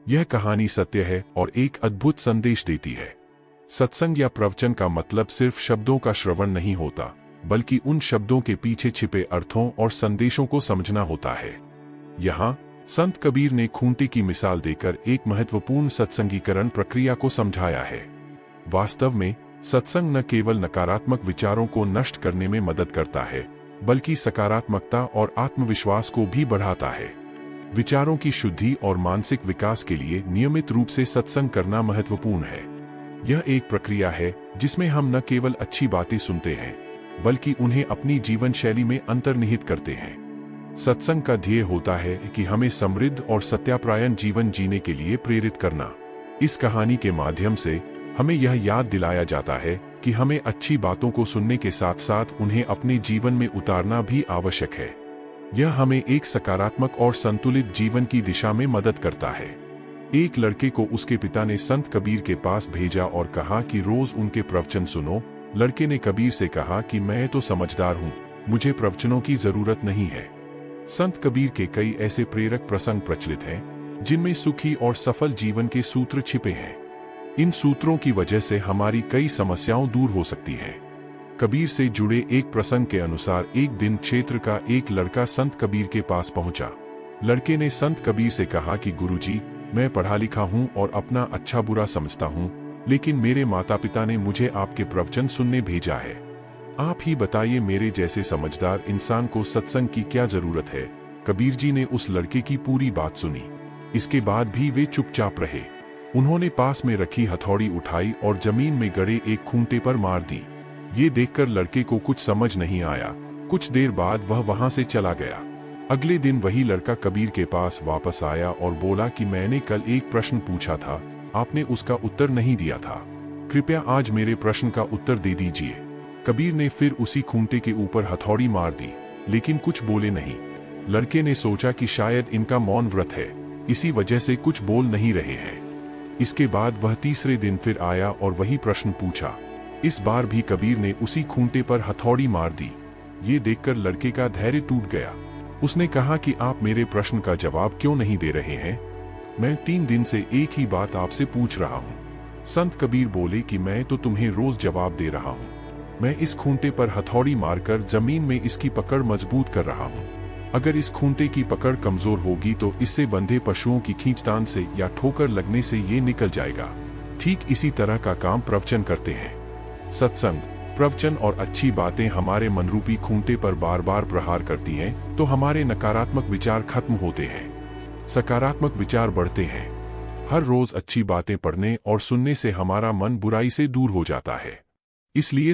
यह कहानी सत्य है और एक अद्भुत संदेश देती है। सत्संग या प्रवचन का मतलब सिर्फ शब्दों का श्रवण नहीं होता, बल्कि उन शब्दों के पीछे छिपे अर्थों और संदेशों को समझना होता है। यहाँ संत कबीर ने खूंटे की मिसाल देकर एक महत्वपूर्ण सत्संगीकरण प्रक्रिया को समझाया है। वास्तव में सत्संग न केवल नकारात्मक विचारों को नष्ट करने में मदद करता है, बल्कि सकारात्मकता और आत्मविश्वास को भी बढ़ाता है। विचारों की शुद्धि और मानसिक विकास के लिए नियमित रूप से सत्संग करना महत्वपूर्ण है। यह एक प्रक्रिया है जिसमें हम न केवल अच्छी बातें सुनते हैं, बल्कि उन्हें अपनी जीवन शैली में अंतर्निहित करते हैं। सत्संग का ध्येय होता है कि हमें समृद्ध और सत्यापरायण जीवन जीने के लिए प्रेरित करना। इस कहानी के माध्यम से हमें यह याद दिलाया जाता है कि हमें अच्छी बातों को सुनने के साथ साथ उन्हें अपने जीवन में उतारना भी आवश्यक है। यह हमें एक सकारात्मक और संतुलित जीवन की दिशा में मदद करता है। एक लड़के को उसके पिता ने संत कबीर के पास भेजा और कहा कि रोज उनके प्रवचन सुनो। लड़के ने कबीर से कहा कि मैं तो समझदार हूँ, मुझे प्रवचनों की जरूरत नहीं है। संत कबीर के कई ऐसे प्रेरक प्रसंग प्रचलित हैं, जिनमें सुखी और सफल जीवन के सूत्र छिपे हैं। इन सूत्रों की वजह से हमारी कई समस्याओं दूर हो सकती हैं। कबीर से जुड़े एक प्रसंग के अनुसार एक दिन क्षेत्र का एक लड़का संत कबीर के पास पहुंचा। लड़के ने संत कबीर से कहा कि गुरुजी, मैं पढ़ा लिखा हूं और अपना अच्छा बुरा समझता हूं, लेकिन मेरे माता पिता ने मुझे आपके प्रवचन सुनने भेजा है। आप ही बताइए, मेरे जैसे समझदार इंसान को सत्संग की क्या जरूरत है। कबीर जी ने उस लड़के की पूरी बात सुनी। इसके बाद भी वे चुपचाप रहे। उन्होंने पास में रखी हथौड़ी उठाई और जमीन में गड़े एक खूंटे पर मार दी। ये देखकर लड़के को कुछ समझ नहीं आया। कुछ देर बाद वह वहां से चला गया। अगले दिन वही लड़का कबीर के पास वापस आया और बोला कि मैंने कल एक प्रश्न पूछा था, आपने उसका उत्तर नहीं दिया था। कृपया आज मेरे प्रश्न का उत्तर दे दीजिए। कबीर ने फिर उसी खूंटे के ऊपर हथौड़ी मार दी, लेकिन कुछ बोले नहीं। लड़के ने सोचा कि शायद इनका मौन व्रत है, इसी वजह से कुछ बोल नहीं रहे हैं। इसके बाद वह तीसरे दिन फिर आया और वही प्रश्न पूछा। इस बार भी कबीर ने उसी खूंटे पर हथौड़ी मार दी। ये देखकर लड़के का धैर्य टूट गया। उसने कहा कि आप मेरे प्रश्न का जवाब क्यों नहीं दे रहे हैं? मैं 3 दिन से एक ही बात आपसे पूछ रहा हूँ। संत कबीर बोले कि मैं तो तुम्हें रोज जवाब दे रहा हूँ। मैं इस खूंटे पर हथौड़ी मारकर जमीन में इसकी पकड़ मजबूत कर रहा हूँ। अगर इस खूंटे की पकड़ कमजोर होगी तो इससे बंधे पशुओं की खींचतान से या ठोकर लगने से ये निकल जाएगा। ठीक इसी तरह का काम प्रवचन करते हैं। सत्संग, प्रवचन और अच्छी बातें हमारे मनरूपी खूंटे पर बार बार प्रहार करती हैं, तो हमारे नकारात्मक विचार खत्म होते हैं, सकारात्मक विचार बढ़ते हैं। हर रोज अच्छी बातें पढ़ने और सुनने से हमारा मन बुराई से दूर हो जाता है। इसलिए